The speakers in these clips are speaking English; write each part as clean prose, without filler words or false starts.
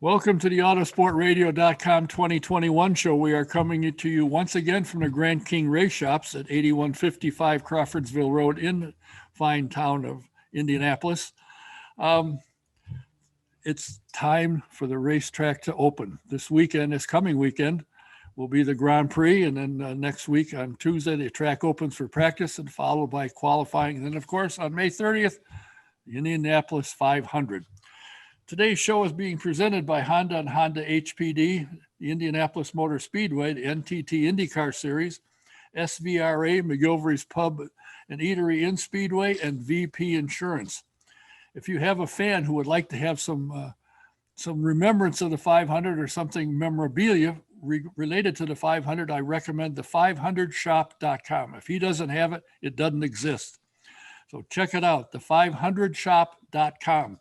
Welcome to the Autosportradio.com 2021 show. We are coming to you once again from the Grand King Race Shops at 8155 Crawfordsville Road in the fine town of Indianapolis. It's time for the racetrack to open. This coming weekend, will be the Grand Prix, and then next week on Tuesday, the track opens for practice and followed by qualifying. And then, of course, on May 30th, the Indianapolis 500. Today's show is being presented by Honda and Honda HPD, the Indianapolis Motor Speedway, the NTT IndyCar Series, SVRA, McGilvery's Pub and Eatery in Speedway, and VP Insurance. If you have a fan who would like to have some remembrance of the 500 or something memorabilia related to the 500, I recommend the 500shop.com. If he doesn't have it, it doesn't exist. So check it out, the 500shop.com.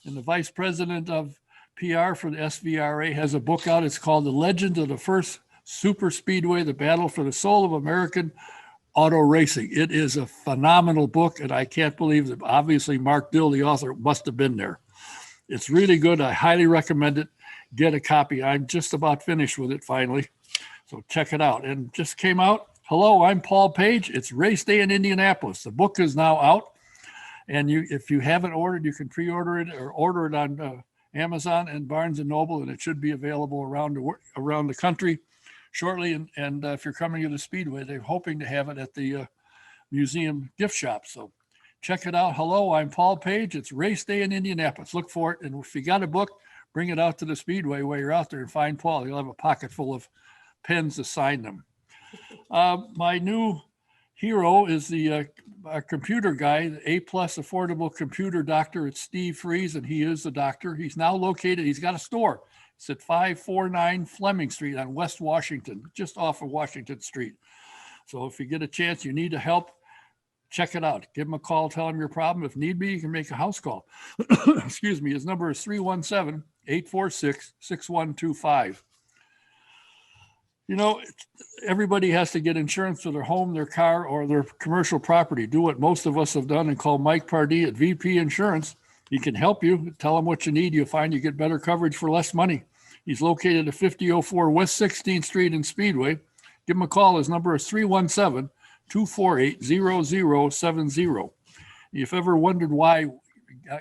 And the vice president of PR for the SVRA has a book out. It's called The Legend of the First Super Speedway, The Battle for the Soul of American Auto Racing. It is a phenomenal book, and I can't believe that obviously Mark Dill, the author, must have been there. It's really good. I highly recommend it. Get a copy. I'm just about finished with it finally. So check it out. And just came out. Hello, I'm Paul Page. It's race day in Indianapolis. The book is now out. And if you haven't ordered, you can pre-order it or order it on Amazon and Barnes & Noble, and it should be available around the country shortly. And if you're coming to the Speedway, they're hoping to have it at the museum gift shop. So check it out. Hello, I'm Paul Page. It's race day in Indianapolis. Look for it. And if you got a book, bring it out to the Speedway while you're out there and find Paul. You'll have a pocket full of pens to sign them. My new hero is the computer guy, the A-plus affordable computer doctor. It's Steve Freeze, and he is the doctor. He's now located, he's got a store. It's at 549 Fleming Street on West Washington, just off of Washington Street. So if you get a chance, you need to help, check it out. Give him a call, tell him your problem. If need be, you can make a house call. Excuse me. His number is 317-846-6125. You know, everybody has to get insurance for their home, their car, or their commercial property. Do what most of us have done and call Mike Pardee at VP Insurance. He can help you. Tell him what you need. You'll find you get better coverage for less money. He's located at 5004 West 16th Street in Speedway. Give him a call. His number is 317-248-0070. If you've ever wondered why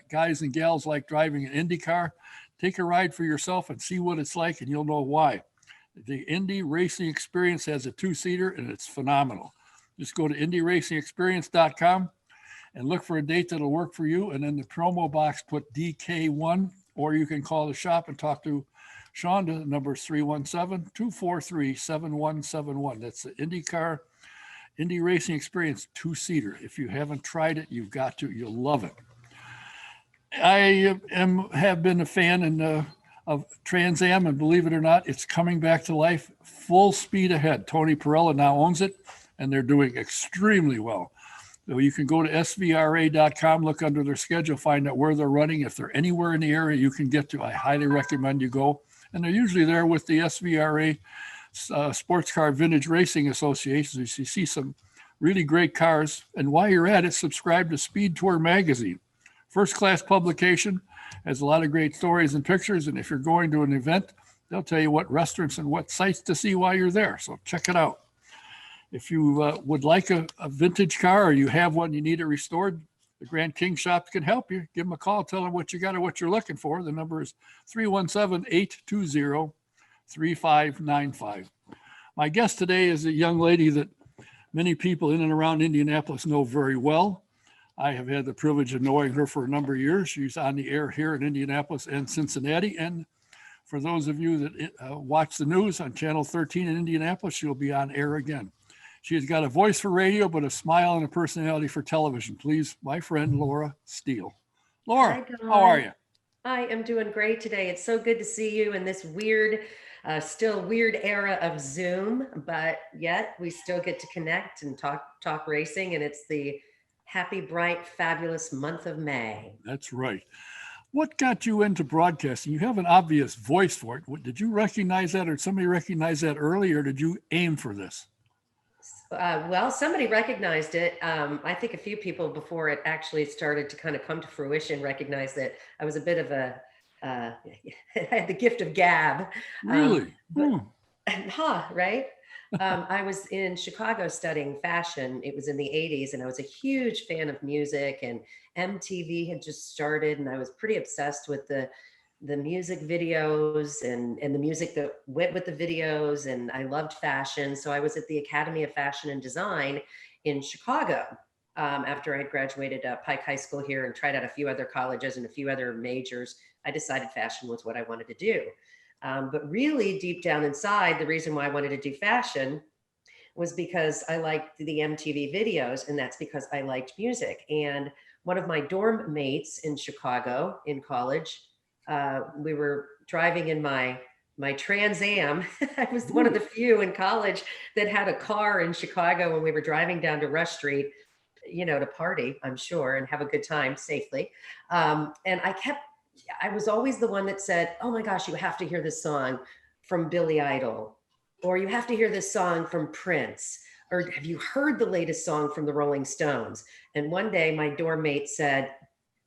guys and gals like driving an IndyCar, take a ride for yourself and see what it's like, and you'll know why. The Indy Racing Experience has a two-seater, and it's phenomenal. Just go to indyracingexperience.com and look for a date that'll work for you. And in the promo box, put DK1, or you can call the shop and talk to Sean. The number is 317-243-7171. That's the Indy Racing Experience two-seater. If you haven't tried it, you've got to. You'll love it. I have been a fan of Trans Am, and believe it or not, it's coming back to life full speed ahead. Tony Perella now owns it, and they're doing extremely well. So you can go to svra.com, look under their schedule, find out where they're running. If they're anywhere in the area you can get to, I highly recommend you go. And they're usually there with the SVRA Sports Car Vintage Racing Association. So you see some really great cars. And while you're at it, subscribe to Speed Tour Magazine. First-class publication, has a lot of great stories and pictures. And if you're going to an event, they'll tell you what restaurants and what sites to see while you're there. So check it out. If you would like a vintage car, or you have one, you need it restored, the Grand King Shops can help you. Give them a call, tell them what you got or what you're looking for. The number is 317-820-3595. My guest today is a young lady that many people in and around Indianapolis know very well. I have had the privilege of knowing her for a number of years. She's on the air here in Indianapolis and Cincinnati. And for those of you that watch the news on Channel 13 in Indianapolis, she'll be on air again. She has got a voice for radio, but a smile and a personality for television. Please, my friend, Laura Steele. Laura, how are you? I am doing great today. It's so good to see you in this weird, still weird era of Zoom, but yet we still get to connect and talk racing. And it's the happy, bright, fabulous month of May. That's right. What got you into broadcasting? You have an obvious voice for it. Did you recognize that, or did somebody recognize that early, or did you aim for this? Well, somebody recognized it. I think a few people before it actually started to kind of come to fruition recognized that I was a bit of a I had the gift of gab. Really? But, right? I was in Chicago studying fashion. It was in the 80s, and I was a huge fan of music, and MTV had just started, and I was pretty obsessed with the music videos and the music that went with the videos. And I loved fashion. So I was at the Academy of Fashion and Design in Chicago after I had graduated Pike High School here and tried out a few other colleges and a few other majors. I decided fashion was what I wanted to do. But really deep down inside, the reason why I wanted to do fashion was because I liked the MTV videos, and that's because I liked music. And one of my dorm mates in Chicago in college, we were driving in my Trans Am. I was one of the few in college that had a car in Chicago when we were driving down to Rush Street, to party, I'm sure, and have a good time safely. And I was always the one that said, oh my gosh, you have to hear this song from Billy Idol, or you have to hear this song from Prince, or have you heard the latest song from the Rolling Stones? And one day my dorm mate said,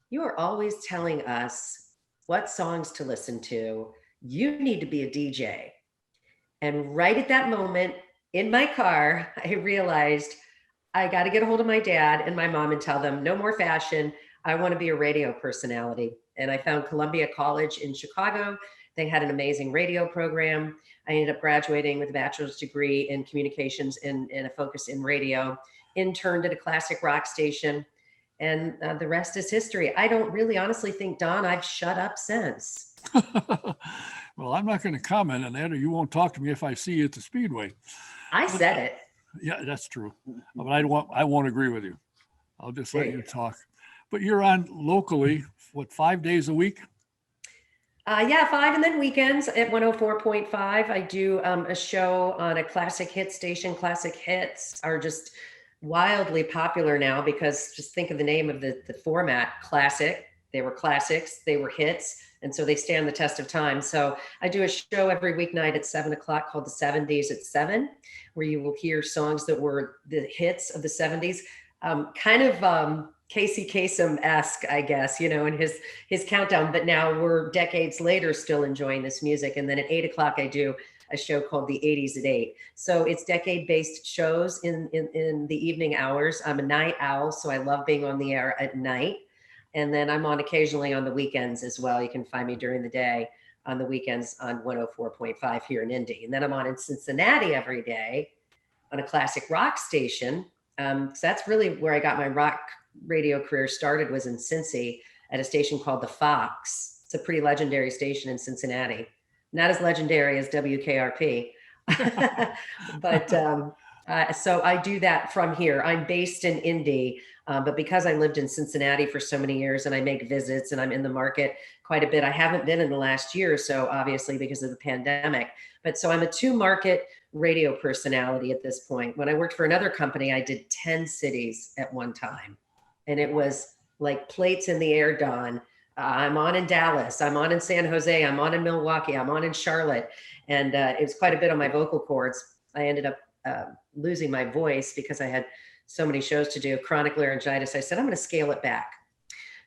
you are always telling us what songs to listen to. You need to be a DJ. And right at that moment in my car, I realized I got to get a hold of my dad and my mom and tell them no more fashion. I want to be a radio personality. And I found Columbia College in Chicago. They had an amazing radio program. I ended up graduating with a bachelor's degree in communications and a focus in radio, interned at a classic rock station. And the rest is history. I don't really honestly think, Don, I've shut up since. Well, I'm not going to comment on that, or you won't talk to me if I see you at the Speedway. I said it. Yeah, that's true. But I won't agree with you. I'll just let you talk. But you're on locally, 5 days a week? Yeah, 5, and then weekends at 104.5. I do a show on a classic hit station. Classic hits are just wildly popular now because just think of the name of the format, classic. They were classics, they were hits, and so they stand the test of time. So I do a show every weeknight at 7 o'clock called the 70s at 7, where you will hear songs that were the hits of the 70s, kind of Casey Kasem-esque, I guess, in his countdown. But now we're decades later still enjoying this music. And then at 8 o'clock, I do a show called the 80s at 8. So it's decade-based shows in the evening hours. I'm a night owl, so I love being on the air at night. And then I'm on occasionally on the weekends as well. You can find me during the day on the weekends on 104.5 here in Indy. And then I'm on in Cincinnati every day on a classic rock station. So that's really where I got my rock radio career started, was in Cincy at a station called The Fox. It's a pretty legendary station in Cincinnati. Not as legendary as WKRP. But so I do that from here. I'm based in Indy, but because I lived in Cincinnati for so many years and I make visits and I'm in the market quite a bit, I haven't been in the last year or so, obviously, because of the pandemic. But so I'm a 2-market radio personality at this point. When I worked for another company, I did 10 cities at one time. And it was like plates in the air, Don. I'm on in Dallas, I'm on in San Jose, I'm on in Milwaukee, I'm on in Charlotte. And it was quite a bit on my vocal cords. I ended up losing my voice because I had so many shows to do, chronic laryngitis. I said, I'm going to scale it back.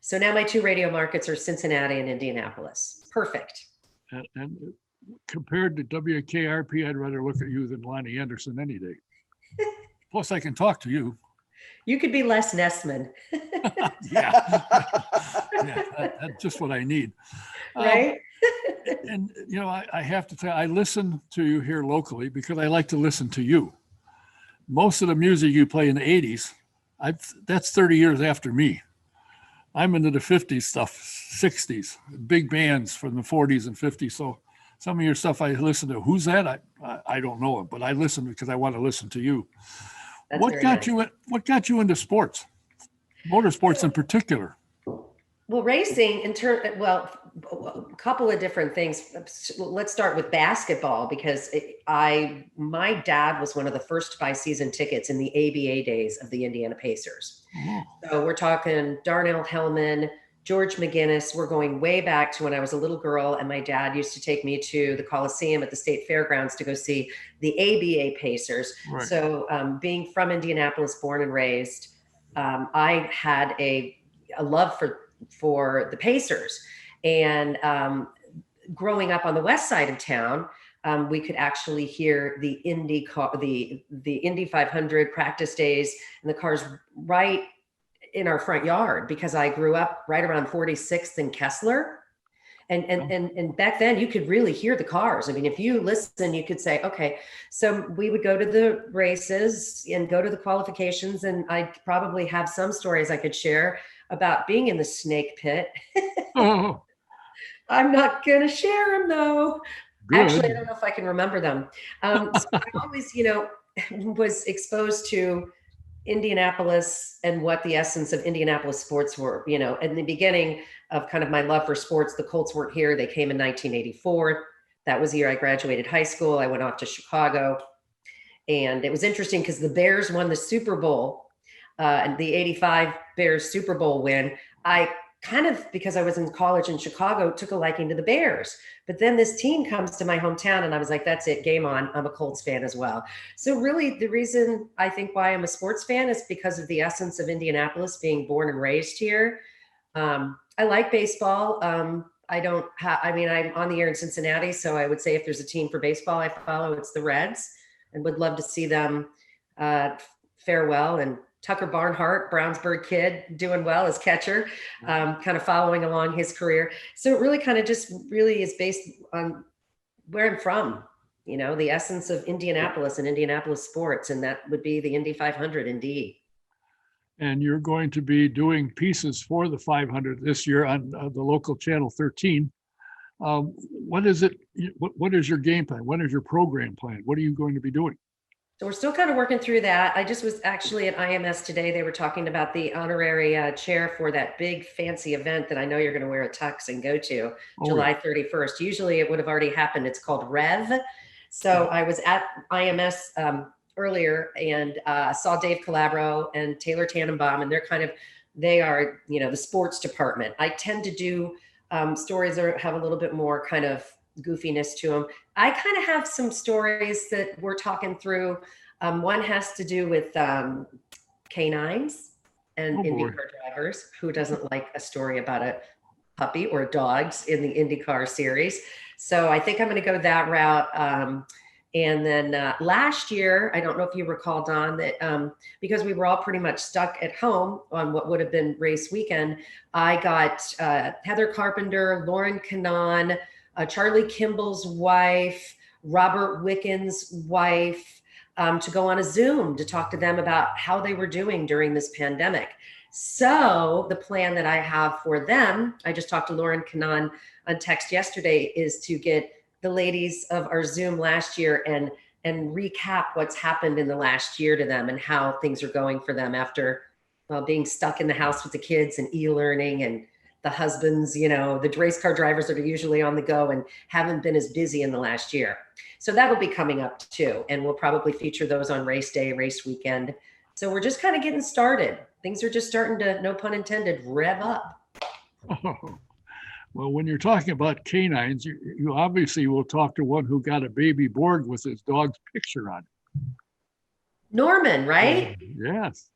So now my 2 radio markets are Cincinnati and Indianapolis. Perfect. And compared to WKRP, I'd rather look at you than Lonnie Anderson any day. Plus, I can talk to you. You could be Les Nessman. Yeah, that's just what I need. Right? And, I have to tell you, I listen to you here locally because I like to listen to you. Most of the music you play in the 80s, that's 30 years after me. I'm into the 50s stuff, 60s, big bands from the 40s and 50s. So some of your stuff I listen to. Who's that? I don't know it, but I listen because I want to listen to you. That's What got you into sports, motorsports in particular? Well, racing a couple of different things. Let's start with basketball because my dad was one of the first to buy season tickets in the ABA days of the Indiana Pacers. Oh. So we're talking Darnell Hellman, George McGinnis. We're going way back to when I was a little girl, and my dad used to take me to the Coliseum at the State Fairgrounds to go see the ABA Pacers. Right. So being from Indianapolis, born and raised, I had a love for the Pacers. And growing up on the west side of town, we could actually hear the Indy 500 practice days and the cars right in our front yard, because I grew up right around 46th and Kessler. And back then you could really hear the cars. I mean, if you listen, you could say, okay, so we would go to the races and go to the qualifications, and I'd probably have some stories I could share about being in the snake pit. Oh, I'm not going to share them though. good. Actually, I don't know if I can remember them. So I always, was exposed to Indianapolis and what the essence of Indianapolis sports were. In the beginning of kind of my love for sports, the Colts weren't here. They came in 1984. That was the year I graduated high school. I went off to Chicago. And it was interesting because the Bears won the Super Bowl, and the 85 Bears Super Bowl win. I kind of, because I was in college in Chicago, took a liking to the Bears. But then this team comes to my hometown and I was like, that's it, game on. I'm a Colts fan as well. So really the reason I think why I'm a sports fan is because of the essence of Indianapolis, being born and raised here. I like baseball. I'm on the air in Cincinnati. So I would say if there's a team for baseball I follow, it's the Reds, and would love to see them fare well. And Tucker Barnhart, Brownsburg kid, doing well as catcher, kind of following along his career. So it really kind of just really is based on where I'm from, the essence of Indianapolis and Indianapolis sports. And that would be the Indy 500 indeed. And you're going to be doing pieces for the 500 this year on the local channel 13. What is it? What is your game plan? What is your program plan? What are you going to be doing? So we're still kind of working through that. I just was actually at IMS today. They were talking about the honorary chair for that big fancy event that I know you're going to wear a tux and go to July 31st. Usually it would have already happened. It's called Rev. So I was at IMS earlier and saw Dave Calabro and Taylor Tannenbaum, and they are, the sports department. I tend to do stories that have a little bit more kind of goofiness to them. I kind of have some stories that we're talking through. One has to do with canines and IndyCar drivers. Who doesn't like a story about a puppy or dogs in the IndyCar series? So I think I'm going to go that route. And then last year, I don't know if you recall, Don, that because we were all pretty much stuck at home on what would have been race weekend, I got Heather Carpenter, Lauren Cannon, Charlie Kimball's wife, Robert Wicken's wife, to go on a Zoom to talk to them about how they were doing during this pandemic. So the plan that I have for them, I just talked to Lauren Cannon on text yesterday, is to get the ladies of our Zoom last year and recap what's happened in the last year to them and how things are going for them after being stuck in the house with the kids and e-learning, and the husbands, the race car drivers that are usually on the go and haven't been as busy in the last year. So that'll be coming up too. And we'll probably feature those on race day, race weekend. So we're just kind of getting started. Things are just starting to, no pun intended, rev up. Oh, well, when you're talking about canines, you obviously will talk to one who got a baby Borg with his dog's picture on it. Norman, right? Yes.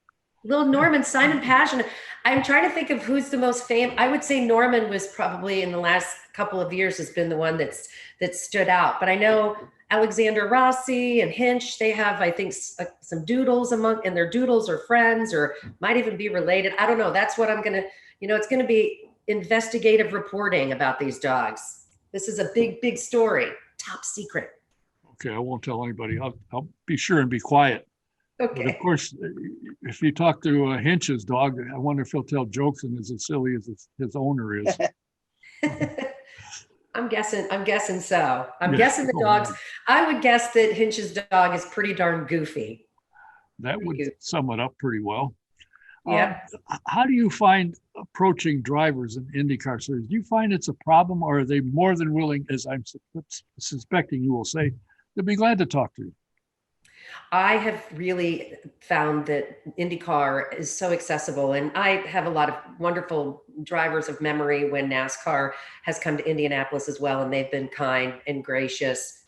Little Norman, Simon Passion. I'm trying to think of who's the most famous. I would say Norman was probably in the last couple of years has been the one that stood out. But I know Alexander Rossi and Hinch, they have, I think, some doodles and their doodles are friends or might even be related. I don't know. That's what I'm going to, it's going to be investigative reporting about these dogs. This is a big, big story. Top secret. Okay, I won't tell anybody. I'll be sure and be quiet. Okay. But of course, if you talk to Hinch's dog, I wonder if he'll tell jokes and is as silly as his owner is. I'm guessing so. I'm guessing the dogs. I would guess that Hinch's dog is pretty darn goofy. That would sum it up pretty well. Yeah. How do you find approaching drivers in IndyCar series? Do you find it's a problem, or are they more than willing, as I'm suspecting you will say, they'll be glad to talk to you? I have really found that IndyCar is so accessible, and I have a lot of wonderful drivers of memory when NASCAR has come to Indianapolis as well, and they've been kind and gracious,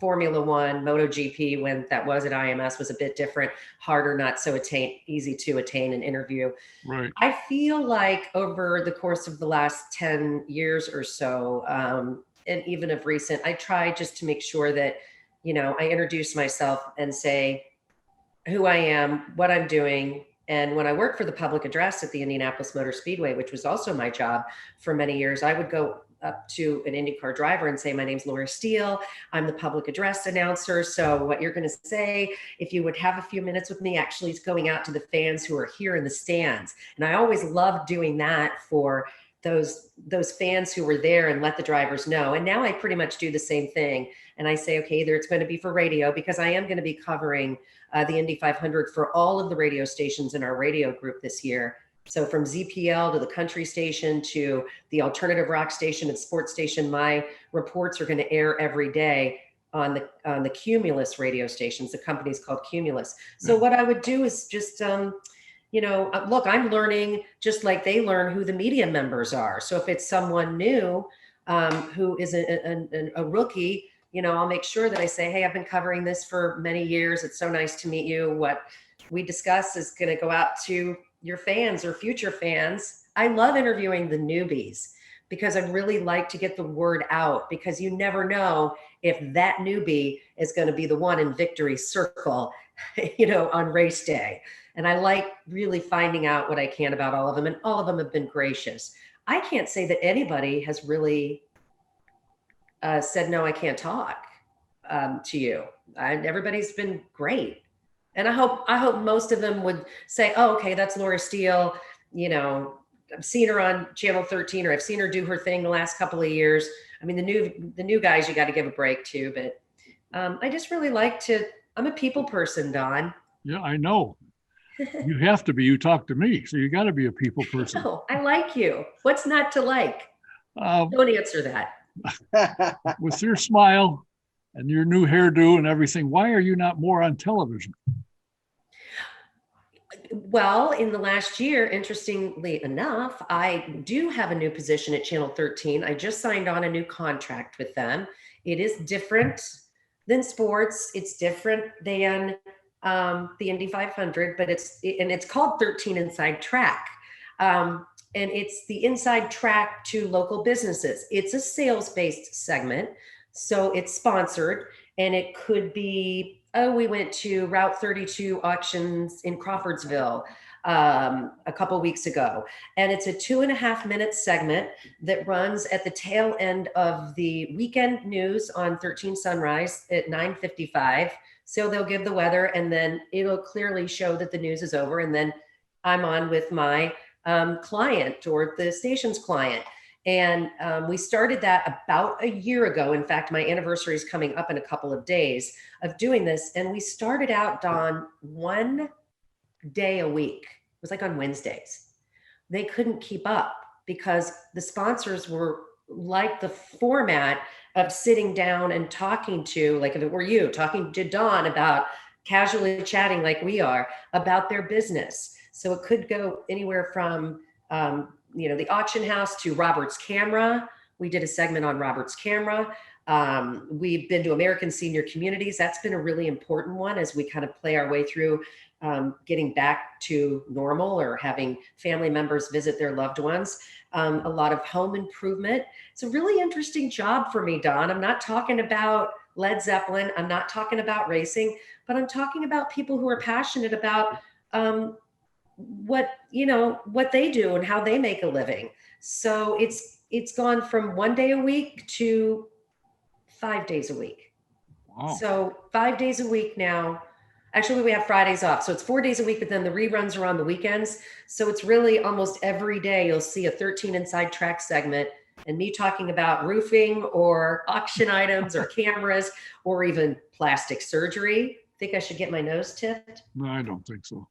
Formula One, MotoGP, when that was at IMS, was a bit different, harder, not so easy to attain an interview. Right. I feel like over the course of the last 10 years or so, and even of recent, I try just to make sure that, I introduce myself and say who I am, what I'm doing. And when I worked for the public address at the Indianapolis Motor Speedway, which was also my job for many years, I would go up to an IndyCar driver and say, my name's Laura Steele. I'm the public address announcer. So what you're going to say, if you would have a few minutes with me, actually is going out to the fans who are here in the stands. And I always loved doing that for those fans who were there and let the drivers know. And now I pretty much do the same thing. And I say, okay, either it's going to be for radio, because I am going to be covering the Indy 500 for all of the radio stations in our radio group this year. So from ZPL to the country station to the alternative rock station and sports station, my reports are going to air every day on the Cumulus radio stations. The company's called Cumulus. So what I would do is just, look, I'm learning just like they learn who the media members are. So if it's someone new who is a rookie, I'll make sure that I say, hey, I've been covering this for many years. It's so nice to meet you. What we discuss is going to go out to your fans or future fans. I love interviewing the newbies because I really like to get the word out, because you never know if that newbie is going to be the one in victory circle, on race day. And I like really finding out what I can about all of them. And all of them have been gracious. I can't say that anybody has really said, no, I can't talk to you. Everybody's been great. And I hope most of them would say, oh, okay, that's Laura Steele. I've seen her on Channel 13, or I've seen her do her thing the last couple of years. I mean, the new guys, you got to give a break to, but I just really I'm a people person, Don. Yeah, I know. You have to be. You talk to me, so you got to be a people person. Oh, I like you. What's not to like? Don't answer that. With your smile and your new hairdo and everything, why are you not more on television? Well, in the last year, interestingly enough, I do have a new position at Channel 13. I just signed on a new contract with them. It is different than sports. It's different than the Indy 500, but it's called 13 Inside Track. And it's the inside track to local businesses. It's a sales-based segment, so it's sponsored, and it could be, we went to Route 32 auctions in Crawfordsville a couple weeks ago, and it's a 2.5-minute segment that runs at the tail end of the weekend news on 13 Sunrise at 9:55. So they'll give the weather, and then it'll clearly show that the news is over, and then I'm on with my client, or the station's client. And we started that about a year ago. In fact, my anniversary is coming up in a couple of days of doing this. And we started out, Don, one day a week. It was like on Wednesdays. They couldn't keep up because the sponsors were like the format of sitting down and talking to, like if it were you, talking to Dawn about casually chatting like we are about their business. So it could go anywhere from, the auction house to Robert's Camera. We did a segment on Robert's Camera. We've been to American Senior Communities. That's been a really important one as we kind of play our way through getting back to normal, or having family members visit their loved ones. A lot of home improvement. It's a really interesting job for me, Don. I'm not talking about Led Zeppelin. I'm not talking about racing, but I'm talking about people who are passionate about what they do and how they make a living. So it's gone from one day a week to 5 days a week. Wow. So 5 days a week now. Actually, we have Fridays off. So it's 4 days a week, but then the reruns are on the weekends. So it's really almost every day you'll see a 13 Inside Track segment, and me talking about roofing or auction items or cameras or even plastic surgery. Think I should get my nose tipped? No, I don't think so.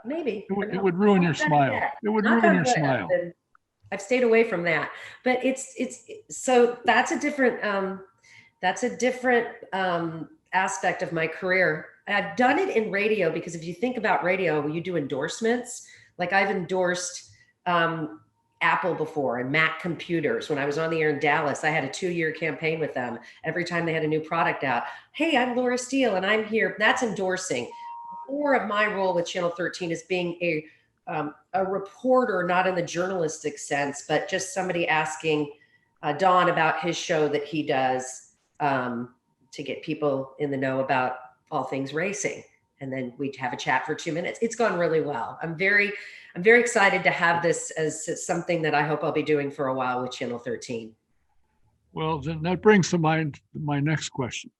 Maybe. It would ruin your smile. It would ruin your smile. I've stayed away from that, but so that's a different aspect of my career. I've done it in radio because if you think about radio, you do endorsements. Like I've endorsed Apple before and Mac computers. When I was on the air in Dallas, I had a 2-year campaign with them. Every time they had a new product out, hey, I'm Laura Steele and I'm here. That's endorsing. More of my role with Channel 13 is being a reporter, not in the journalistic sense, but just somebody asking Don about his show that he does to get people in the know about all things racing. And then we'd have a chat for 2 minutes. It's gone really well. I'm very excited to have this as something that I hope I'll be doing for a while with Channel 13. Well, then that brings to mind my next question.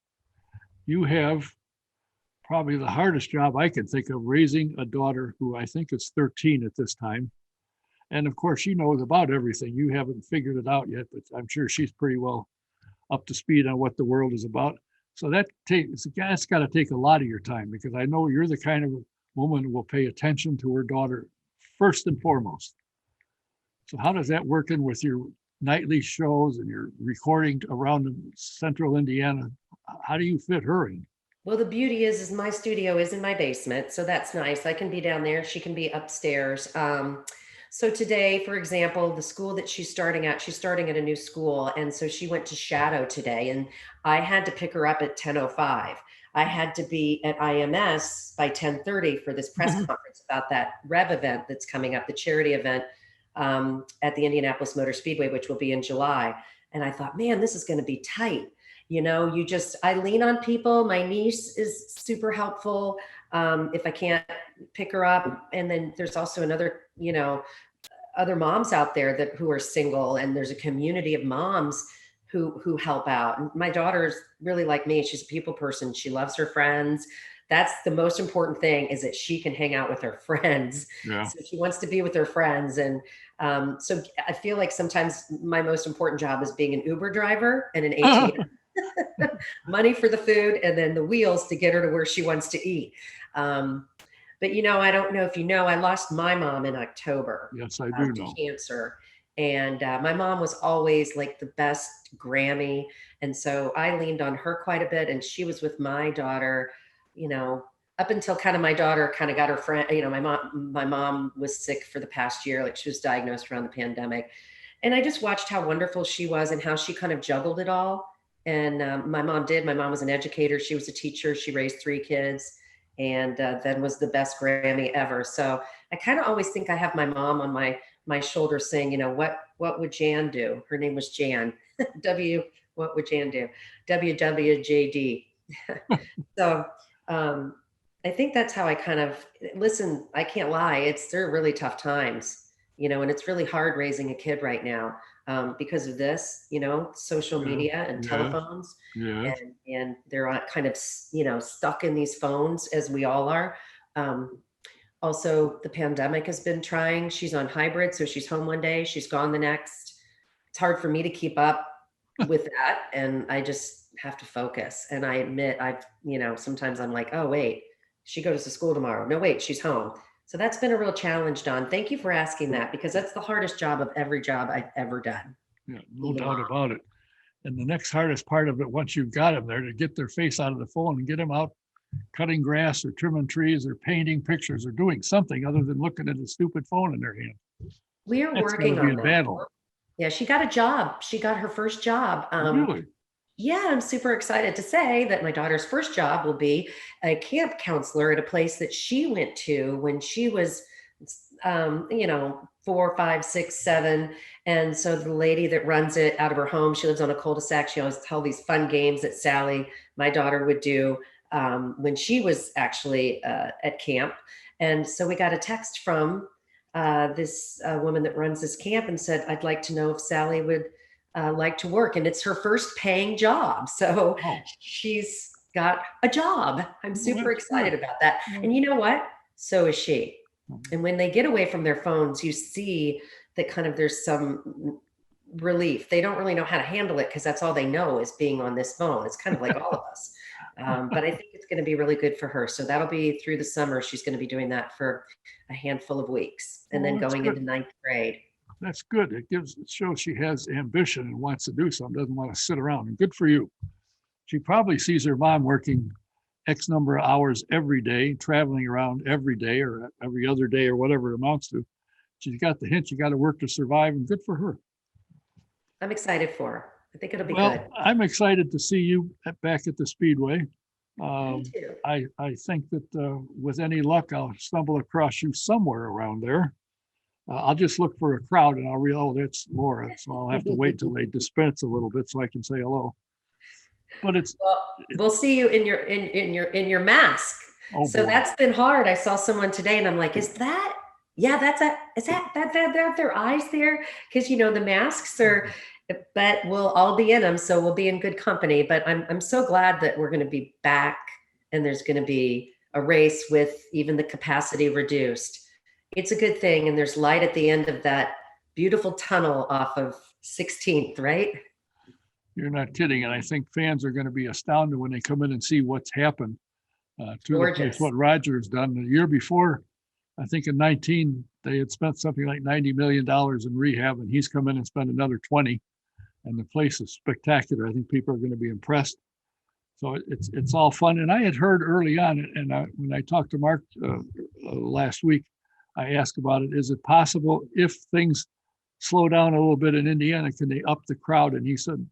You have probably the hardest job I can think of, raising a daughter who I think is 13 at this time. And of course, she knows about everything. You haven't figured it out yet, but I'm sure she's pretty well up to speed on what the world is about. So that's got to take a lot of your time, because I know you're the kind of woman who will pay attention to her daughter first and foremost. So how does that work in with your nightly shows and your recording around central Indiana? How do you fit her in? Well, the beauty is my studio is in my basement, so that's nice. I can be down there. She can be upstairs. So today, for example, the school that she's starting at a new school. And so she went to Shadow today, and I had to pick her up at 10:05. I had to be at IMS by 10:30 for this press conference about that Rev event that's coming up, the charity event at the Indianapolis Motor Speedway, which will be in July. And I thought, man, this is going to be tight. You know, I lean on people. My niece is super helpful if I can't pick her up. And then there's also another, other moms out there who are single, and there's a community of moms who help out. And my daughter's really like me. She's a people person. She loves her friends. That's the most important thing, is that she can hang out with her friends. Yeah. So she wants to be with her friends. And so I feel like sometimes my most important job is being an Uber driver and an ATM. Money for the food, and then the wheels to get her to where she wants to eat. But I don't know if you know, I lost my mom in October. Yes, I do know. Cancer. And my mom was always like the best Grammy. And so I leaned on her quite a bit. And she was with my daughter, up until kind of my daughter kind of got her friend, my mom was sick for the past year. Like, she was diagnosed around the pandemic. And I just watched how wonderful she was and how she kind of juggled it all. And my mom was an educator. She was a teacher. She raised 3 kids, and then was the best Grammy ever. So I kind of always think I have my mom on my shoulder saying, what would Jan do? Her name was Jan. What would Jan do? WWJD. So I think that's how I kind of listen. I can't lie. They're really tough times, and it's really hard raising a kid right now. Because of this, social media and telephones, and they're kind of, stuck in these phones, as we all are. Also, the pandemic has been trying. She's on hybrid, so she's home one day, she's gone the next. It's hard for me to keep up with that, and I just have to focus. And I admit, sometimes I'm like, oh wait, she goes to school tomorrow. No, wait, she's home. So that's been a real challenge, Don. Thank you for asking that, because that's the hardest job of every job I've ever done. Yeah, no doubt about it. And the next hardest part of it, once you've got them there, to get their face out of the phone and get them out cutting grass or trimming trees or painting pictures or doing something other than looking at a stupid phone in their hand. We are working on that. Battle. Yeah, she got a job. She got her first job. Really? Yeah, I'm super excited to say that my daughter's first job will be a camp counselor at a place that she went to when she was, 4, 5, 6, 7. And so the lady that runs it out of her home, she lives on a cul-de-sac. She always tells these fun games that Sally, my daughter, would do when she was actually at camp. And so we got a text from this woman that runs this camp and said, I'd like to know if Sally would like to work. And it's her first paying job. So she's got a job. I'm super excited about that. And you know what? So is she. And when they get away from their phones, you see that kind of there's some relief. They don't really know how to handle it because that's all they know is being on this phone. It's kind of like all of us. But I think it's going to be really good for her. So that'll be through the summer. She's going to be doing that for a handful of weeks and then going into 9th grade. That's good. It shows she has ambition and wants to do something, doesn't want to sit around. And good for you. She probably sees her mom working X number of hours every day, traveling around every day or every other day or whatever it amounts to. she's got the hint. You got to work to survive, and good for her. I'm excited for her. I think it'll be Well, good. I'm excited to see you back at the Speedway. Me too. I think that with any luck, I'll stumble across you somewhere around there. I'll just look for a crowd and I'll realize, oh, that's Laura. So I'll have to wait till they dispense a little bit so I can say hello. But Well, we'll see you in your mask. oh So boy. that's been hard. I saw someone today and I'm like, is that, yeah, that's a, is that their eyes there? Because the masks are, but we'll all be in them. So we'll be in good company. But I'm so glad that we're going to be back and there's going to be a race with even the capacity reduced. It's a good thing. And there's light at the end of that beautiful tunnel off of 16th, right? You're not kidding. And I think fans are going to be astounded when they come in and see what's happened to the place, what Roger's done. The year before, I think in 19, they had spent something like $90 million in rehab, and he's come in and spent another 20. And the place is spectacular. I think people are going to be impressed. So it's all fun. And I had heard early on, and when I talked to Mark last week, I asked about it. Is it possible if things slow down a little bit in Indiana, can they up the crowd? And he said,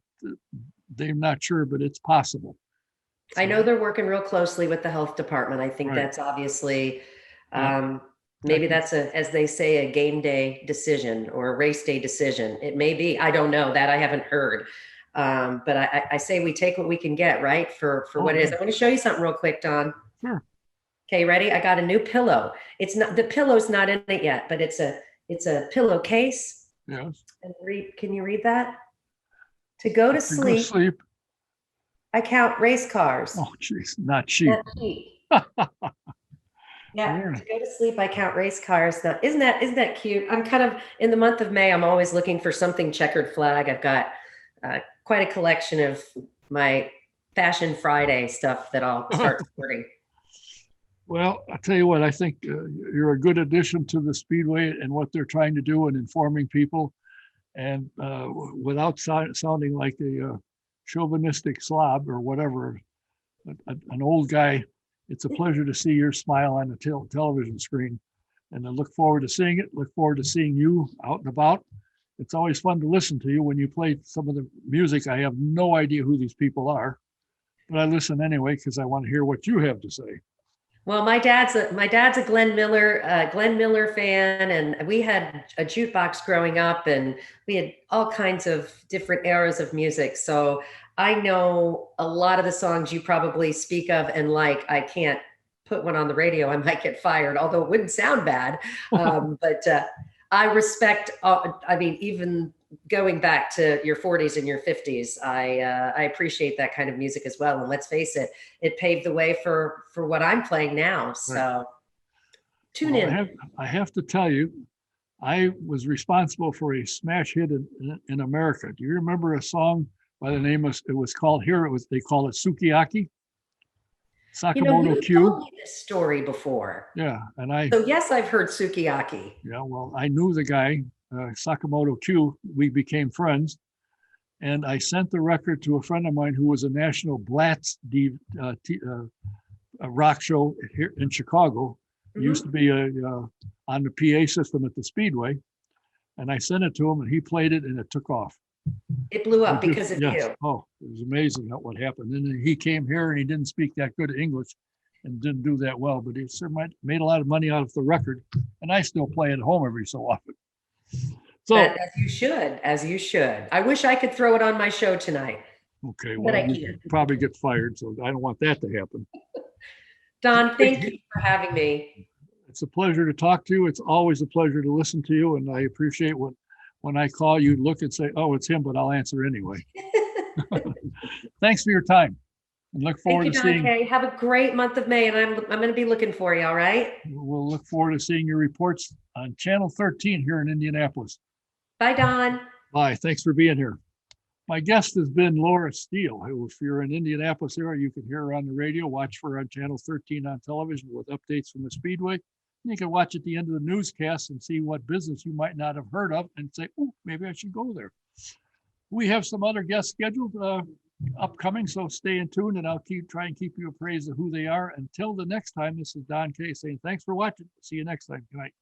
they're not sure, but it's possible. So, I know they're working real closely with the health department. I think right. That's obviously, maybe that's as they say, a game day decision or a race day decision. It may be, I don't know that I haven't heard. But I say we take what we can get, right? For what it is. I'm going to show you something real quick, Don. Sure. Okay, ready? I got a new pillow. It's not, the pillow's not in it yet, but it's a pillowcase. Yes. And can you read that? To go to sleep, I count race cars. Oh, geez, not cheap. Not cheap. Yeah, to go to sleep, I count race cars. Now, isn't that cute? I'm kind of in the month of May. I'm always looking for something checkered flag. I've got quite a collection of my Fashion Friday stuff that I'll start sporting. Well, I'll tell you what, I think you're a good addition to the Speedway and what they're trying to do in informing people. And without sounding like a chauvinistic slob or whatever, an old guy, it's a pleasure to see your smile on the television screen. And I look forward to seeing it, look forward to seeing you out and about. It's always fun to listen to you when you play some of the music. I have no idea who these people are, but I listen anyway because I want to hear what you have to say. Well, my dad's a Glenn Miller fan, and we had a jukebox growing up, and we had all kinds of different eras of music. So I know a lot of the songs you probably speak of and like. I can't put one on the radio; I might get fired. Although it wouldn't sound bad, but I respect. I mean, even going back to your 40s and your 50s, I appreciate that kind of music as well. And let's face it, it paved the way for what I'm playing now. So right. Tune in. I have to tell you, I was responsible for a smash hit in America. Do you remember a song by the name of, they call it Sukiyaki? Sakamoto Q. You told me this story before. Yeah. So yes, I've heard Sukiyaki. Yeah. Well, I knew the guy, Sakamoto Q. We became friends. And I sent the record to a friend of mine who was a national Blatz rock show here in Chicago. It used to be on the PA system at the Speedway. And I sent it to him and he played it and it took off. It blew up because of you. Oh, it was amazing what happened. And then he came here and he didn't speak that good English and didn't do that well, but he made a lot of money out of the record. And I still play at home every so often. So as you should. I wish I could throw it on my show tonight. Okay, well, you probably get fired, so I don't want that to happen. Don, thank you for having me. It's a pleasure to talk to you. It's always a pleasure to listen to you, and I appreciate when I call you, look and say, "Oh, it's him," but I'll answer anyway. Thanks for your time, and look forward to seeing. Okay, have a great month of May, and I'm going to be looking for you. All right. We'll look forward to seeing your reports on Channel 13 here in Indianapolis. Bye, Don. Bye. Thanks for being here. My guest has been Laura Steele, who, if you're in Indianapolis area, you can hear her on the radio, watch for her on Channel 13 on television with updates from the Speedway. You can watch at the end of the newscast and see what business you might not have heard of and say, oh, maybe I should go there. We have some other guests scheduled upcoming, so stay in tune and I'll try and keep you appraised of who they are. Until the next time, this is Don Kay saying thanks for watching. See you next time. Good night.